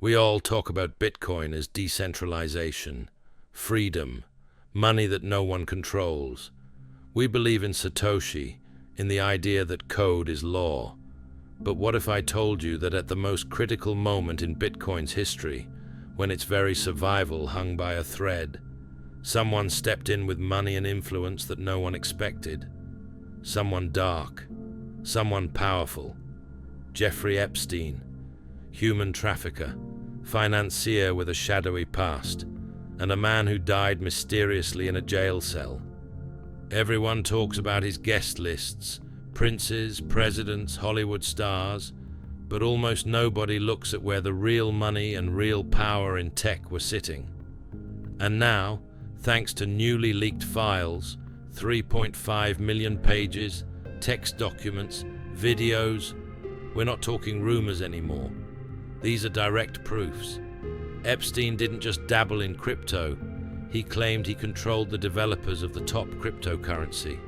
We all talk about Bitcoin as decentralization, freedom, money that no one controls. We believe in Satoshi, in the idea that code is law. But what if I told you that at the most critical moment in Bitcoin's history, when its very survival hung by a thread, someone stepped in with money and influence that no one expected? Someone dark, someone powerful. Jeffrey Epstein, human trafficker, financier with a shadowy past, and a man who died mysteriously in a jail cell. Everyone talks about his guest lists, princes, presidents, Hollywood stars, but almost nobody looks at where the real money and real power in tech were sitting. And now, thanks to newly leaked files, 3.5 million pages, text documents, videos, we're not talking rumors anymore. These are direct proofs. Epstein didn't just dabble in crypto, he claimed he controlled the developers of the top cryptocurrency.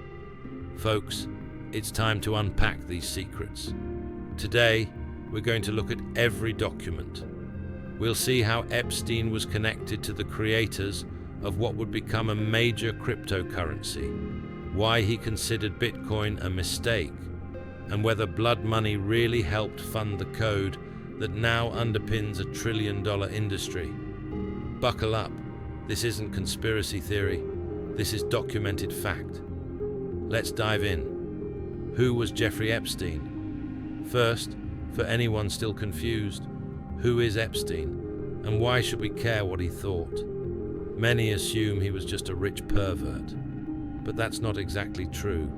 Folks, it's time to unpack these secrets. Today, we're going to look at every document. We'll see how Epstein was connected to the creators of what would become a major cryptocurrency, why he considered Bitcoin a mistake, and whether blood money really helped fund the code that now underpins a trillion-dollar industry. Buckle up. This isn't conspiracy theory. This is documented fact. Let's dive in. Who was Jeffrey Epstein? First, for anyone still confused, who is Epstein, and why should we care what he thought? Many assume he was just a rich pervert, but that's not exactly true.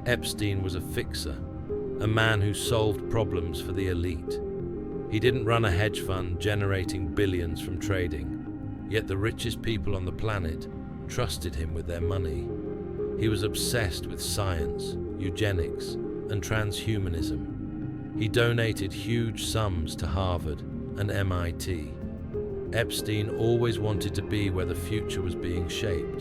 Epstein was a fixer, a man who solved problems for the elite. He didn't run a hedge fund generating billions from trading, yet the richest people on the planet trusted him with their money. He was obsessed with science, eugenics, and transhumanism. He donated huge sums to Harvard and MIT. Epstein always wanted to be where the future was being shaped,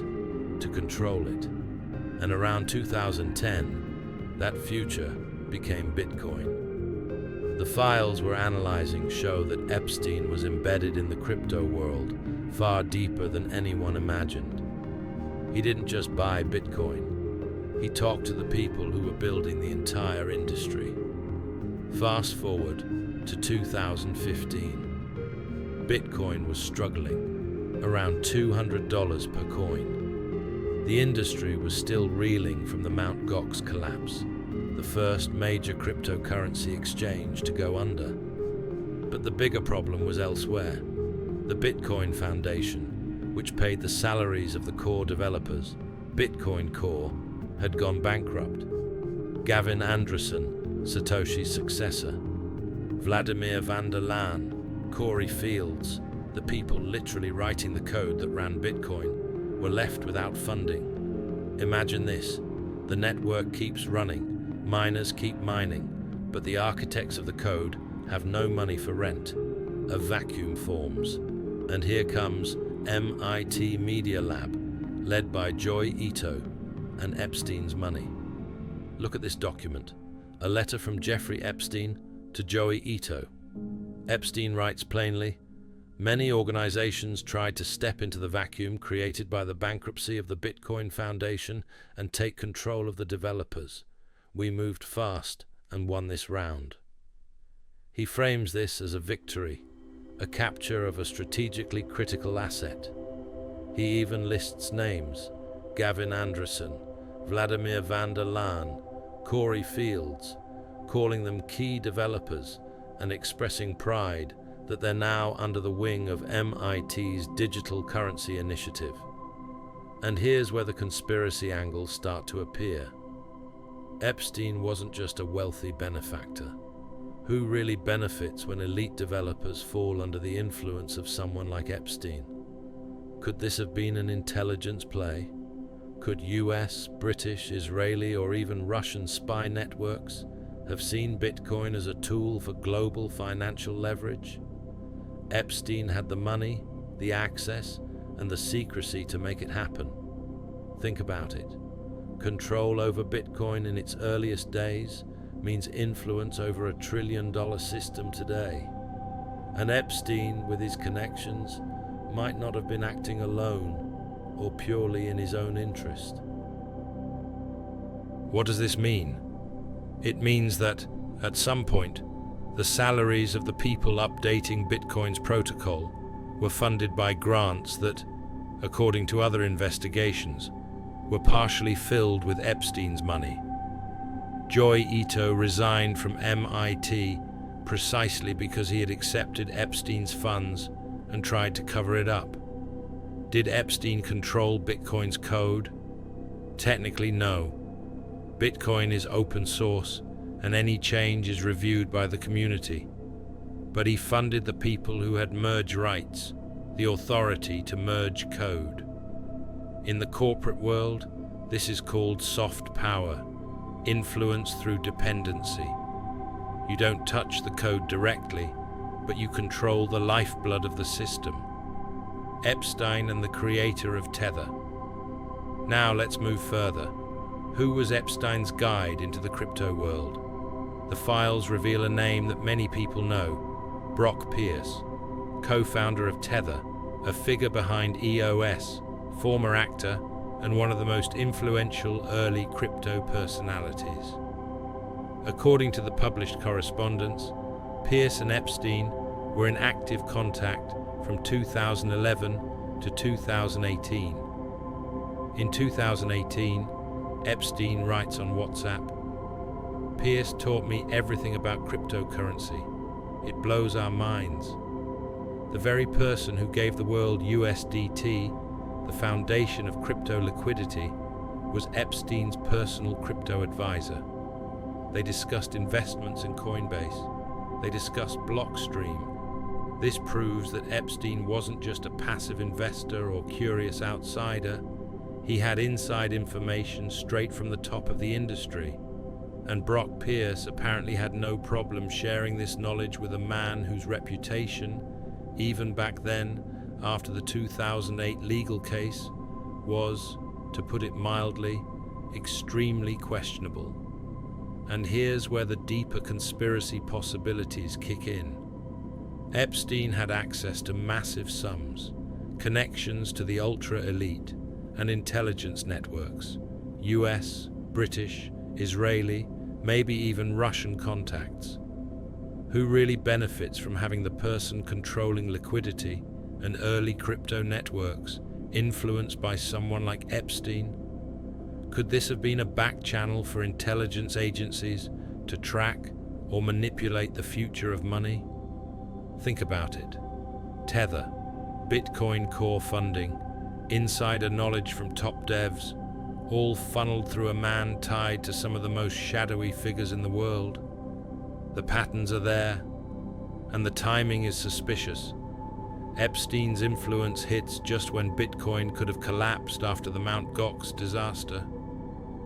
to control it. And around 2010, that future became Bitcoin. The files we're analyzing show that Epstein was embedded in the crypto world far deeper than anyone imagined. He didn't just buy Bitcoin. He talked to the people who were building the entire industry. Fast forward to 2015. Bitcoin was struggling, around $200 per coin. The industry was still reeling from the Mt. Gox collapse, the first major cryptocurrency exchange to go under. But the bigger problem was elsewhere. The Bitcoin Foundation, which paid the salaries of the core developers, Bitcoin Core, had gone bankrupt. Gavin Andresen, Satoshi's successor, Vladimir van der Laan, Corey Fields, the people literally writing the code that ran Bitcoin, were left without funding. Imagine this: the network keeps running, miners keep mining, but the architects of the code have no money for rent. A vacuum forms. And here comes MIT Media Lab, led by Joi Ito, and Epstein's money. Look at this document, a letter from Jeffrey Epstein to Joi Ito. Epstein writes plainly, "Many organizations tried to step into the vacuum created by the bankruptcy of the Bitcoin Foundation and take control of the developers. We moved fast and won this round." He frames this as a victory, a capture of a strategically critical asset. He even lists names: Gavin Andresen, Vladimir van der Laan, Corey Fields, calling them key developers and expressing pride that they're now under the wing of MIT's digital currency initiative. And here's where the conspiracy angles start to appear. Epstein wasn't just a wealthy benefactor. Who really benefits when elite developers fall under the influence of someone like Epstein? Could this have been an intelligence play? Could US, British, Israeli, or even Russian spy networks have seen Bitcoin as a tool for global financial leverage? Epstein had the money, the access, and the secrecy to make it happen. Think about it. Control over Bitcoin in its earliest days means influence over $1 trillion system today. And Epstein, with his connections, might not have been acting alone or purely in his own interest. What does this mean? It means that, at some point, the salaries of the people updating Bitcoin's protocol were funded by grants that, according to other investigations, were partially filled with Epstein's money. Joy Ito resigned from MIT precisely because he had accepted Epstein's funds and tried to cover it up. Did Epstein control Bitcoin's code? Technically, no. Bitcoin is open source, and any change is reviewed by the community. But he funded the people who had merge rights, the authority to merge code. In the corporate world, this is called soft power, influence through dependency. You don't touch the code directly, but you control the lifeblood of the system. Epstein and the creator of Tether. Now let's move further. Who was Epstein's guide into the crypto world? The files reveal a name that many people know, Brock Pierce, co-founder of Tether, a figure behind EOS, former actor, and one of the most influential early crypto personalities. According to the published correspondence, Pierce and Epstein were in active contact from 2011 to 2018. In 2018, Epstein writes on WhatsApp, "Pierce taught me everything about cryptocurrency. It blows our minds. The very person who gave the world USDT, the foundation of crypto liquidity, was Epstein's personal crypto advisor. They discussed investments in Coinbase. They discussed Blockstream. This proves that Epstein wasn't just a passive investor or curious outsider. He had inside information straight from the top of the industry. And Brock Pierce apparently had no problem sharing this knowledge with a man whose reputation, even back then, after the 2008 legal case, was, to put it mildly, extremely questionable. And here's where the deeper conspiracy possibilities kick in. Epstein had access to massive sums, connections to the ultra-elite, and intelligence networks, US, British, Israeli, maybe even Russian contacts. Who really benefits from having the person controlling liquidity and early crypto networks influenced by someone like Epstein? Could this have been a back channel for intelligence agencies to track or manipulate the future of money? Think about it. Tether, Bitcoin core funding, insider knowledge from top devs, all funneled through a man tied to some of the most shadowy figures in the world. The patterns are there, and the timing is suspicious. Epstein's influence hits just when Bitcoin could have collapsed after the Mt. Gox disaster.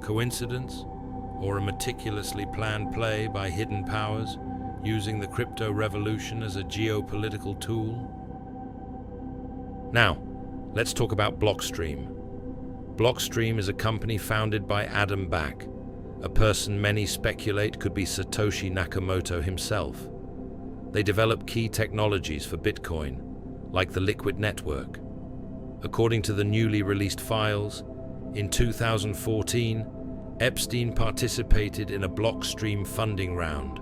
Coincidence? Or a meticulously planned play by hidden powers, using the crypto revolution as a geopolitical tool? Now, let's talk about Blockstream. Blockstream is a company founded by Adam Back, a person many speculate could be Satoshi Nakamoto himself. They develop key technologies for Bitcoin, like the Liquid Network. According to the newly released files, in 2014, Epstein participated in a Blockstream funding round.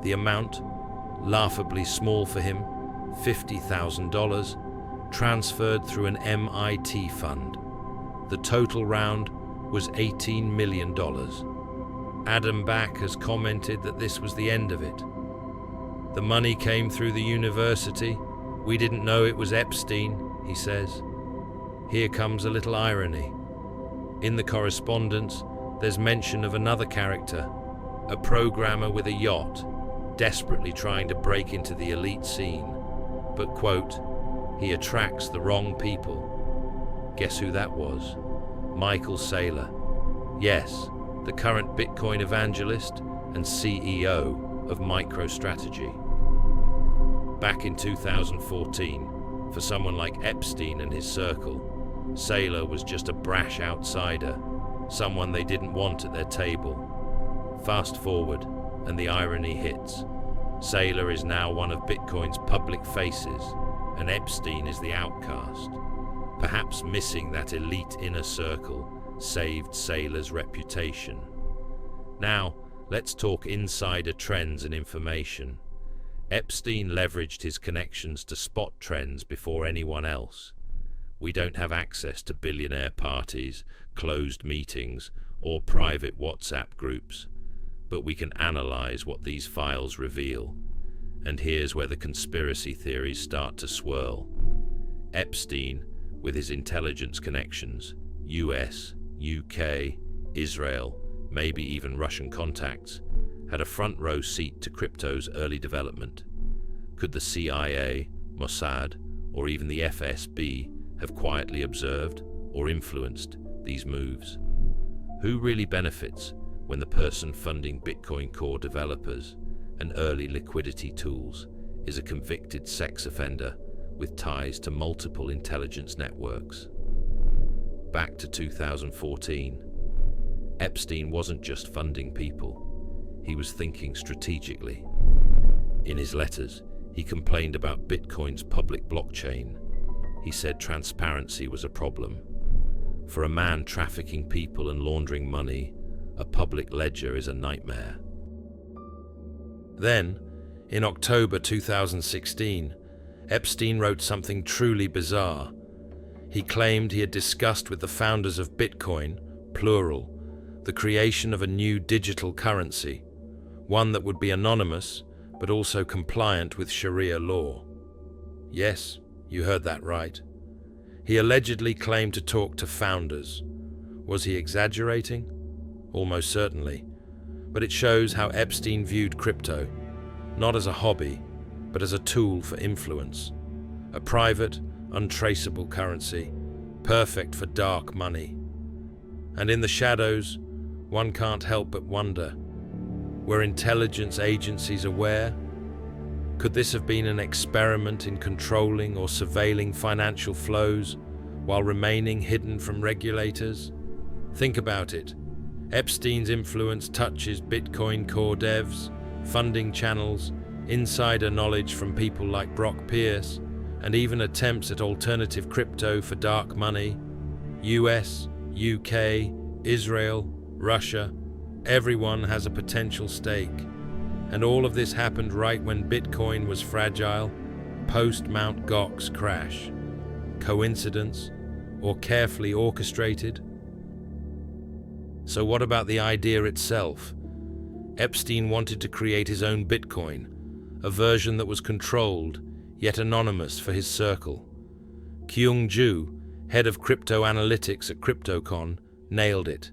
The amount, laughably small for him, $50,000, transferred through an MIT fund. The total round was $18 million. Adam Back has commented that this was the end of it. The money came through the university. We didn't know it was Epstein, he says. Here comes a little irony. In the correspondence, there's mention of another character, a programmer with a yacht, desperately trying to break into the elite scene. But, quote, he attracts the wrong people. Guess who that was? Michael Saylor. Yes, the current Bitcoin evangelist and CEO of MicroStrategy. Back in 2014, for someone like Epstein and his circle, Saylor was just a brash outsider, someone they didn't want at their table. Fast forward, and the irony hits. Saylor is now one of Bitcoin's public faces, and Epstein is the outcast. Perhaps missing that elite inner circle saved Saylor's reputation. Now, let's talk insider trends and information. Epstein leveraged his connections to spot trends before anyone else. We don't have access to billionaire parties, closed meetings, or private WhatsApp groups, but we can analyze what these files reveal. And here's where the conspiracy theories start to swirl. Epstein, with his intelligence connections, US, UK, Israel, maybe even Russian contacts, had a front row seat to crypto's early development. Could the CIA, Mossad, or even the FSB have quietly observed or influenced these moves? Who really benefits when the person funding Bitcoin core developers and early liquidity tools is a convicted sex offender with ties to multiple intelligence networks? Back to 2014, Epstein wasn't just funding people, he was thinking strategically. In his letters, he complained about Bitcoin's public blockchain. He said transparency was a problem. For a man trafficking people and laundering money, a public ledger is a nightmare. Then, in October 2016, Epstein wrote something truly bizarre. He claimed he had discussed with the founders of Bitcoin, plural, the creation of a new digital currency, one that would be anonymous, but also compliant with Sharia law. Yes, you heard that right. He allegedly claimed to talk to founders. Was he exaggerating? Almost certainly. But it shows how Epstein viewed crypto, not as a hobby, but as a tool for influence. A private, untraceable currency, perfect for dark money. And in the shadows, one can't help but wonder, were intelligence agencies aware? Could this have been an experiment in controlling or surveilling financial flows while remaining hidden from regulators? Think about it. Epstein's influence touches Bitcoin core devs, funding channels, insider knowledge from people like Brock Pierce, and even attempts at alternative crypto for dark money. US, UK, Israel, Russia, everyone has a potential stake. And all of this happened right when Bitcoin was fragile, post Mt. Gox crash. Coincidence? Or carefully orchestrated? So what about the idea itself? Epstein wanted to create his own Bitcoin, a version that was controlled, yet anonymous for his circle. Kyung Ju, head of crypto analytics at CryptoCon, nailed it.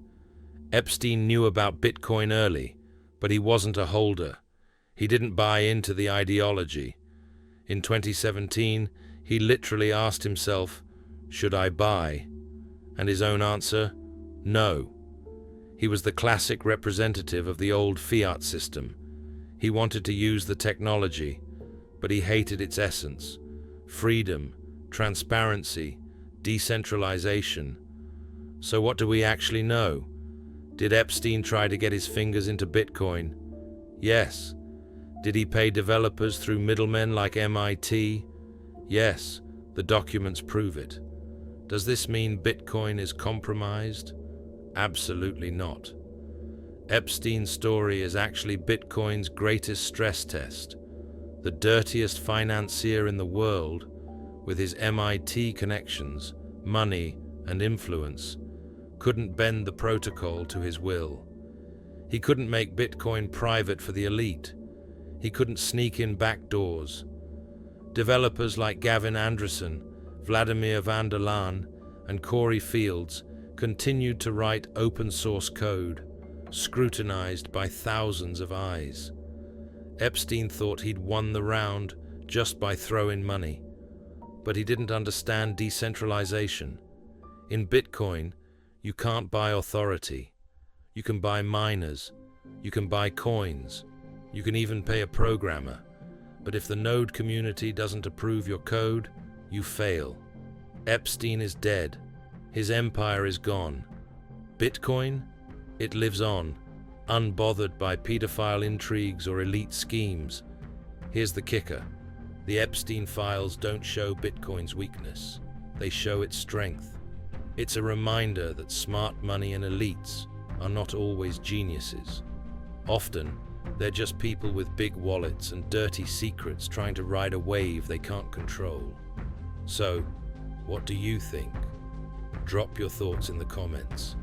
Epstein knew about Bitcoin early, but he wasn't a holder. He didn't buy into the ideology. In 2017, he literally asked himself, "Should I buy?" And his own answer, no. He was the classic representative of the old fiat system. He wanted to use the technology, but he hated its essence: freedom, transparency, decentralization. So what do we actually know? Did Epstein try to get his fingers into Bitcoin? Yes. Did he pay developers through middlemen like MIT? Yes, the documents prove it. Does this mean Bitcoin is compromised? Absolutely not. Epstein's story is actually Bitcoin's greatest stress test. The dirtiest financier in the world, with his MIT connections, money, and influence, couldn't bend the protocol to his will. He couldn't make Bitcoin private for the elite. He couldn't sneak in back doors. Developers like Gavin Andresen, Vladimir van der Laan, and Corey Fields continued to write open-source code, scrutinized by thousands of eyes. Epstein thought he'd won the round just by throwing money, but he didn't understand decentralization. In Bitcoin, you can't buy authority. You can buy miners, you can buy coins, you can even pay a programmer. But if the node community doesn't approve your code, you fail. Epstein is dead. His empire is gone. Bitcoin? It lives on, unbothered by pedophile intrigues or elite schemes. Here's the kicker. The Epstein files don't show Bitcoin's weakness. They show its strength. It's a reminder that smart money and elites are not always geniuses. Often, they're just people with big wallets and dirty secrets trying to ride a wave they can't control. So, what do you think? Drop your thoughts in the comments.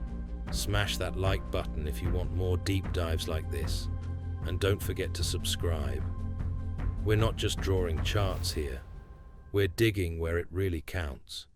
Smash that like button if you want more deep dives like this. And don't forget to subscribe. We're not just drawing charts here. We're digging where it really counts.